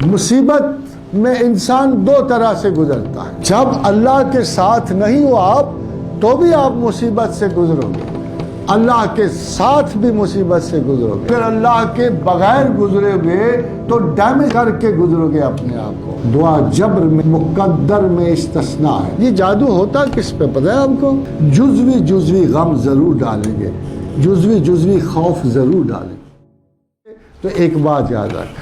مصیبت میں انسان دو طرح سے گزرتا ہے. جب اللہ کے ساتھ نہیں ہو آپ تو بھی آپ مصیبت سے گزرو گے، اللہ کے ساتھ بھی مصیبت سے گزرو گے. پھر اللہ کے بغیر گزرے گے تو ڈیمیج کر کے گزرو گے اپنے آپ کو. دعا جبر میں مقدر میں استثناء ہے. یہ جادو ہوتا کس پہ پتہ ہے آپ کو؟ جزوی جزوی غم ضرور ڈالیں گے، جزوی جزوی خوف ضرور ڈالیں گے. تو ایک بات یاد رکھ،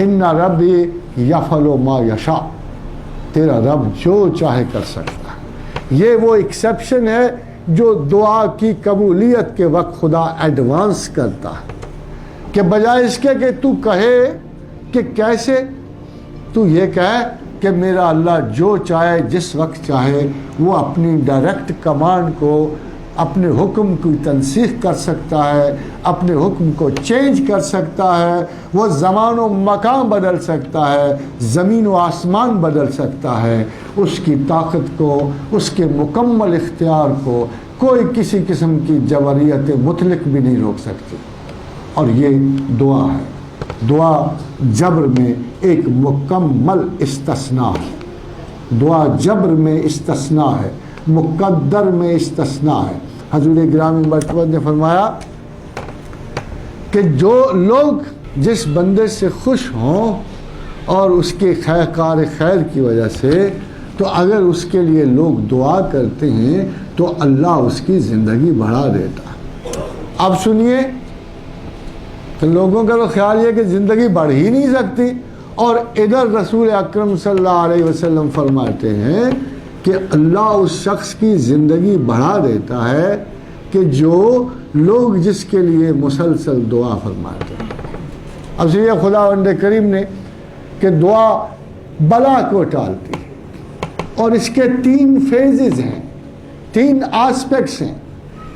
ان ربی یفعل ما یشاء، تیرا رب جو چاہے کر سکتا ہے. یہ وہ ایکسیپشن ہے جو دعا کی قبولیت کے وقت خدا ایڈوانس کرتا ہے، کہ بجائے اس کے کہ تو کہے کہ کیسے، تو یہ کہے کہ میرا اللہ جو چاہے جس وقت چاہے وہ اپنی ڈائریکٹ کمانڈ کو، اپنے حکم کی تنسیخ کر سکتا ہے، اپنے حکم کو چینج کر سکتا ہے، وہ زمان و مکان بدل سکتا ہے، زمین و آسمان بدل سکتا ہے. اس کی طاقت کو، اس کے مکمل اختیار کو کوئی کسی قسم کی جبریت مطلق بھی نہیں روک سکتی. اور یہ دعا ہے. دعا جبر میں ایک مکمل استثناء ہے. دعا جبر میں استثناء ہے، مقدر میں استثناء ہے. حضور گرامی مرتبہ نے فرمایا کہ جو لوگ جس بندے سے خوش ہوں اور اس کے کار خیر کی وجہ سے، تو اگر اس کے لیے لوگ دعا کرتے ہیں تو اللہ اس کی زندگی بڑھا دیتا ہے. اب سنیے کہ لوگوں کا تو خیال یہ کہ زندگی بڑھ ہی نہیں سکتی، اور ادھر رسول اکرم صلی اللہ علیہ وسلم فرماتے ہیں کہ اللہ اس شخص کی زندگی بڑھا دیتا ہے کہ جو لوگ جس کے لیے مسلسل دعا فرماتے ہیں. اب سنیے خداوند کریم نے کہ دعا بلا کو ٹالتی ہے، اور اس کے 3 فیزز ہیں، 3 آسپیکٹس ہیں.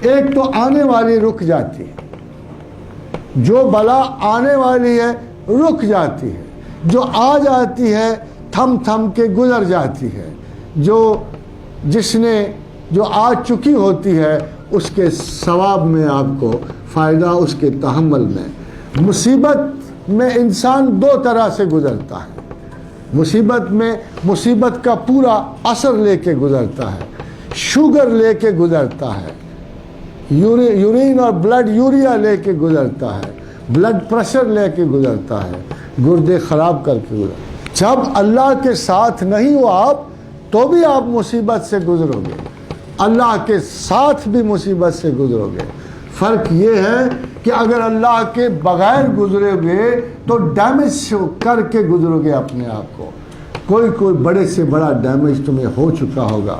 ایک تو آنے والی رک جاتی ہے، جو بلا آنے والی ہے رک جاتی ہے، جو آ جاتی ہے تھم تھم کے گزر جاتی ہے، جو آ چکی ہوتی ہے اس کے ثواب میں آپ کو فائدہ، اس کے تحمل میں. مصیبت میں انسان 2 طرح سے گزرتا ہے. مصیبت کا پورا اثر لے کے گزرتا ہے، شوگر لے کے گزرتا ہے، یورین اور بلڈ یوریا لے کے گزرتا ہے، بلڈ پریشر لے کے گزرتا ہے، گردے خراب کر کے گزرتا ہے. جب اللہ کے ساتھ نہیں ہو آپ تو بھی آپ مصیبت سے گزرو گے، اللہ کے ساتھ بھی مصیبت سے گزرو گے. فرق یہ ہے کہ اگر اللہ کے بغیر گزرے گے تو ڈیمیج کر کے گزرو گے اپنے آپ کو. کوئی بڑے سے بڑا ڈیمیج تمہیں ہو چکا ہوگا،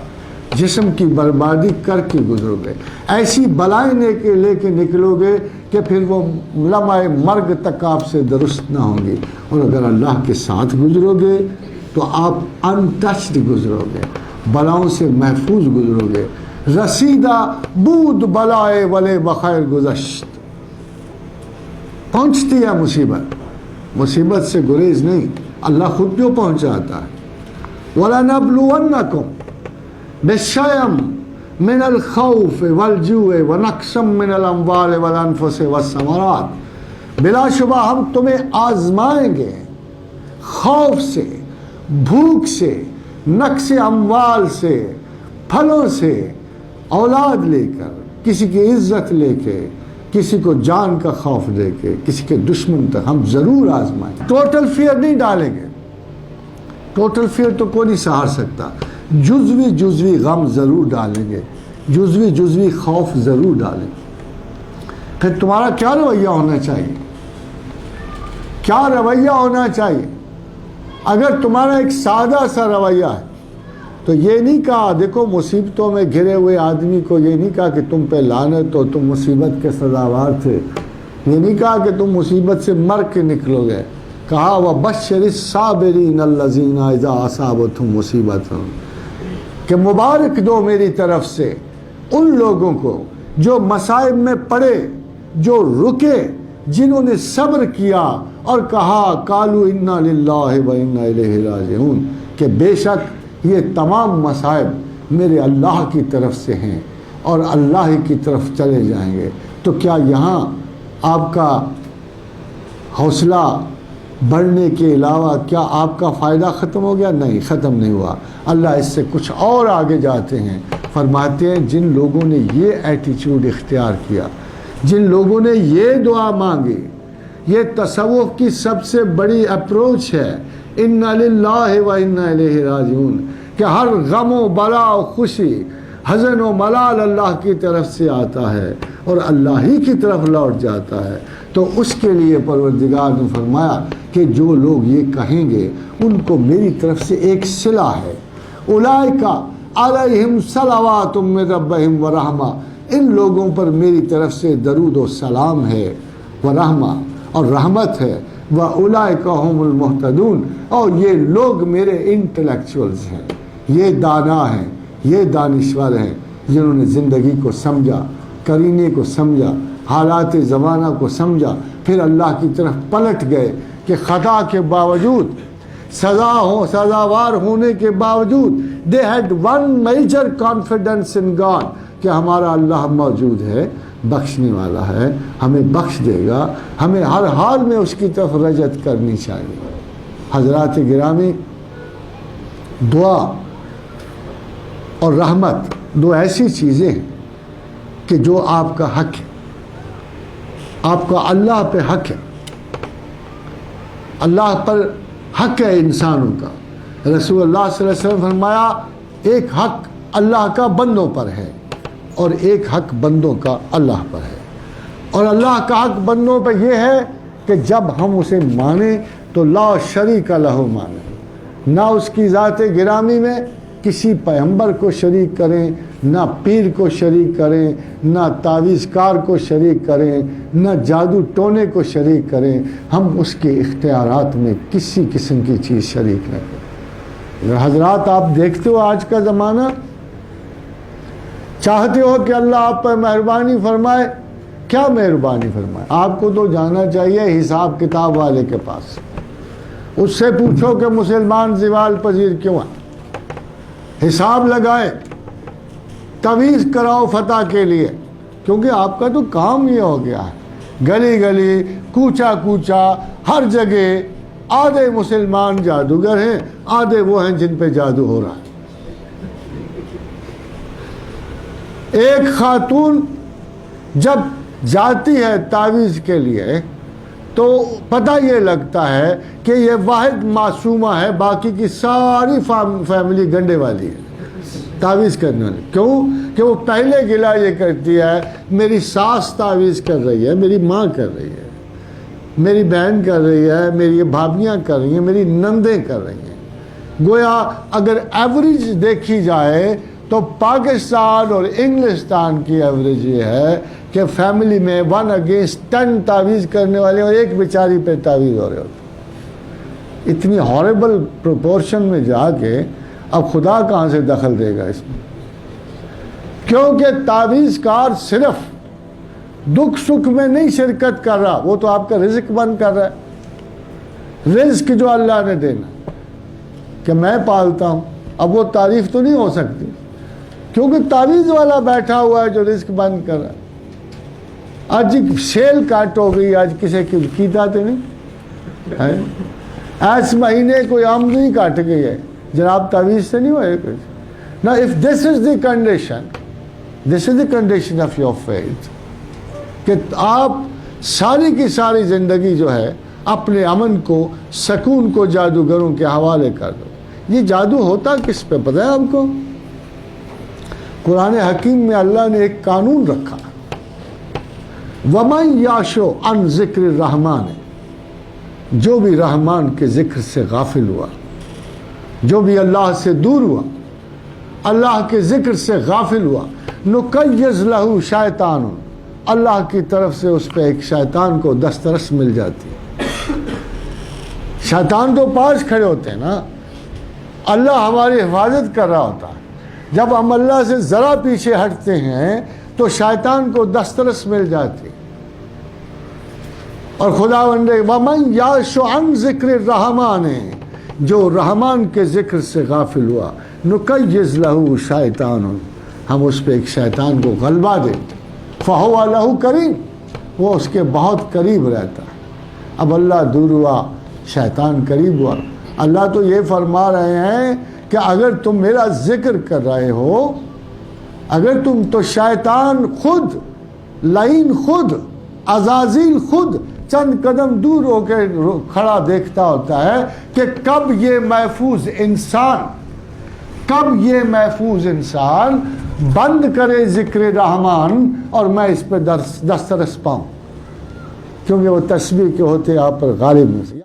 جسم کی بربادی کر کے گزرو گے، ایسی بلائیں لے کے نکلو گے کہ پھر وہ لمحہ مرگ تک آپ سے درست نہ ہوں گی. اور اگر اللہ کے ساتھ گزرو گے تو آپ انٹچڈ گزرو گے، بلاؤں سے محفوظ گزرو گے. رسیدہ بود بلائے ولے بخیر گزشت. پہنچتی ہے مصیبت سے گریز نہیں، اللہ خود جو پہنچاتا ہے. وَلَنَبْلُوَنَّكُمْ بِالشَّيْءٍ مِنَ الْخَوْفِ وَالْجُوعِ وَنَقْصٍ مِنَ الْأَمْوَالِ وَالْأَنفُسِ وَالثَّمَرَاتِ. بلا شبہ ہم تمہیں آزمائیں گے خوف سے، بھوک سے، نقص اموال سے، پھلوں سے، اولاد لے کر، کسی کی عزت لے کے، کسی کو جان کا خوف دے کے، کسی کے دشمن تک ہم ضرور آزمائیں. ٹوٹل فیئر نہیں ڈالیں گے، ٹوٹل فیئر تو کوئی نہیں سہار سکتا. جزوی جزوی غم ضرور ڈالیں گے، جزوی جزوی خوف ضرور ڈالیں گے. پھر تمہارا کیا رویہ ہونا چاہیے؟ کیا رویہ ہونا چاہیے؟ اگر تمہارا ایک سادہ سا رویہ ہے تو یہ نہیں کہا، دیکھو مصیبتوں میں گھرے ہوئے آدمی کو یہ نہیں کہا کہ تم پہ لعنت ہو، تم مصیبت کے سزاوار تھے. یہ نہیں کہا کہ تم مصیبت سے مر کے نکلو گے. کہا وَبَشِّرِ الصَّابِرِينَ الَّذِينَ إِذَا أَصَابَتْهُمْ مُصِیبَةٌ، کہ مبارک دو میری طرف سے ان لوگوں کو جو مصائب میں پڑے، جو رکے، جنہوں نے صبر کیا اور کہا قالوا انا للہ و انا الیہ راجعون، کہ بے شک یہ تمام مصائب میرے اللہ کی طرف سے ہیں اور اللہ ہی کی طرف چلے جائیں گے. تو کیا یہاں آپ کا حوصلہ بڑھنے کے علاوہ کیا آپ کا فائدہ ختم ہو گیا؟ نہیں، ختم نہیں ہوا۔ اللہ اس سے کچھ اور آگے جاتے ہیں، فرماتے ہیں جن لوگوں نے یہ ایٹیچیوڈ اختیار کیا، جن لوگوں نے یہ دعا مانگی، یہ تصوف کی سب سے بڑی اپروچ ہے، اِنَّا لِلَّهِ وَإِنَّا إِلَيْهِ راجعون، کہ ہر غم و بلا و خوشی، حزن و ملال اللہ کی طرف سے آتا ہے اور اللہ ہی کی طرف لوٹ جاتا ہے۔ تو اس کے لیے پروردگار نے فرمایا کہ جو لوگ یہ کہیں گے ان کو میری طرف سے ایک صلہ ہے، اولئک علیہم صلوات من ربہم ورحمہ، ان لوگوں پر میری طرف سے درود و سلام ہے، ورحمہ اور رحمت ہے، وَأُولَئِكَ هُمُ الْمُهْتَدُونَ، اور یہ لوگ میرے انٹلیکچوئلز ہیں، یہ دانا ہیں، یہ دانشور ہیں، جنہوں نے زندگی کو سمجھا، کرینے کو سمجھا، حالات زمانہ کو سمجھا، پھر اللہ کی طرف پلٹ گئے کہ خطا کے باوجود، سزاوار ہونے کے باوجود they had one major confidence in God کہ ہمارا اللہ موجود ہے، بخشنے والا ہے، ہمیں بخش دے گا، ہمیں ہر حال میں اس کی طرف رجعت کرنی چاہیے۔ حضرات گرامی، دعا اور رحمت دو ایسی چیزیں ہیں کہ جو آپ کا حق ہے، آپ کا اللہ پہ حق ہے، اللہ پر حق ہے انسانوں کا۔ رسول اللہ صلی اللہ علیہ وسلم فرمایا ایک حق اللہ کا بندوں پر ہے اور ایک حق بندوں کا اللہ پر ہے، اور اللہ کا حق بندوں پر یہ ہے کہ جب ہم اسے مانیں تو لا شریک لہ مانیں، نہ اس کی ذات گرامی میں کسی پیغمبر کو شریک کریں، نہ پیر کو شریک کریں، نہ تعویذ کار کو شریک کریں، نہ جادو ٹونے کو شریک کریں، ہم اس کے اختیارات میں کسی قسم کی چیز شریک نہ کریں۔ حضرات آپ دیکھتے ہو آج کا زمانہ، چاہتے ہو کہ اللہ آپ پر مہربانی فرمائے، کیا مہربانی فرمائے؟ آپ کو تو جانا چاہیے حساب کتاب والے کے پاس، اس سے پوچھو کہ مسلمان زوال پذیر کیوں ہیں، حساب لگائے، تعویذ کراؤ فتح کے لیے، کیونکہ آپ کا تو کام یہ ہو گیا ہے، گلی گلی کوچا کوچا ہر جگہ آدھے مسلمان جادوگر ہیں، آدھے وہ ہیں جن پہ جادو ہو رہا ہے۔ ایک خاتون جب جاتی ہے تعویذ کے لیے تو پتہ یہ لگتا ہے کہ یہ واحد معصومہ ہے، باقی کی ساری فیملی گنڈے والی ہے تعویذ کرنے والی۔ کیوں کہ وہ پہلے گلا یہ کرتی ہے میری ساس تعویذ کر رہی ہے، میری ماں کر رہی ہے، میری بہن کر رہی ہے، میری بھابیاں کر رہی ہیں، میری نندیں کر رہی ہیں۔ گویا اگر ایوریج دیکھی جائے تو پاکستان اور انگلستان کی ایوریج یہ ہے کہ فیملی میں 1 against 10 تعویذ کرنے والے اور ایک بیچاری پہ تعویذ ہو رہے ہوتے۔ اتنی ہاربل پروپورشن میں جا کے اب خدا کہاں سے دخل دے گا اس میں؟ کیونکہ تعویذ کار صرف دکھ سکھ میں نہیں شرکت کر رہا، وہ تو آپ کا رزق بند کر رہا ہے، رزق جو اللہ نے دینا کہ میں پالتا ہوں، اب وہ تعریف تو نہیں ہو سکتی کیونکہ تعویذ والا بیٹھا ہوا ہے جو رزق بند کر رہا ہے۔ آج سیل کٹ ہو گئی، آج کسی کی کیتا نہیں، اس مہینے کوئی آمدنی کٹ گئی ہے، جناب تعویذ سے نہیں ہوئے کچھ۔ Now if this is the condition, this is the condition of your faith، کہ آپ ساری کی ساری زندگی جو ہے اپنے امن کو، سکون کو جادوگروں کے حوالے کر دو۔ یہ جادو ہوتا کس پہ پتہ ہے آپ کو؟ قرآن حکیم میں اللہ نے ایک قانون رکھا، وَمَنْ يَعْشُ عَنْ ذِكْرِ الرَّحْمَانِ، جو بھی رحمان کے ذکر سے غافل ہوا، جو بھی اللہ سے دور ہوا، اللہ کے ذکر سے غافل ہوا، نُقَيِّضْ لَهُ شَيْطَانٌ، اللہ کی طرف سے اس پہ ایک شیطان کو دسترس مل جاتی ہے۔ شیطان تو پاس کھڑے ہوتے ہیں نا، اللہ ہماری حفاظت کر رہا ہوتا ہے، جب ہم اللہ سے ذرا پیچھے ہٹتے ہیں تو شیطان کو دسترس مل جاتی، اور خداوند وَمَنْ يَعْشُ عَنْ ذِكْرِ الرَّحْمَانِ، جو رحمان کے ذکر سے غافل ہوا، نُقَيِّضْ لَهُ شَيْطَانٌ، ہم اس پہ ایک شیطان کو غلبہ دیتے، فَهُوَ لَهُ قَرِينٌ، وہ اس کے بہت قریب رہتا ہے۔ اب اللہ دور ہوا شیطان قریب ہوا. اللہ تو یہ فرما رہے ہیں کہ اگر تم میرا ذکر کر رہے ہو، اگر تم تو شیطان خود، لعین خود، عزازیل خود چند قدم دور ہو کے کھڑا دیکھتا ہوتا ہے کہ کب یہ محفوظ انسان بند کرے ذکر رحمان اور میں اس پہ دسترس پاؤں، کیونکہ وہ تسبیح کے ہوتے آپ پر غالب نہیں.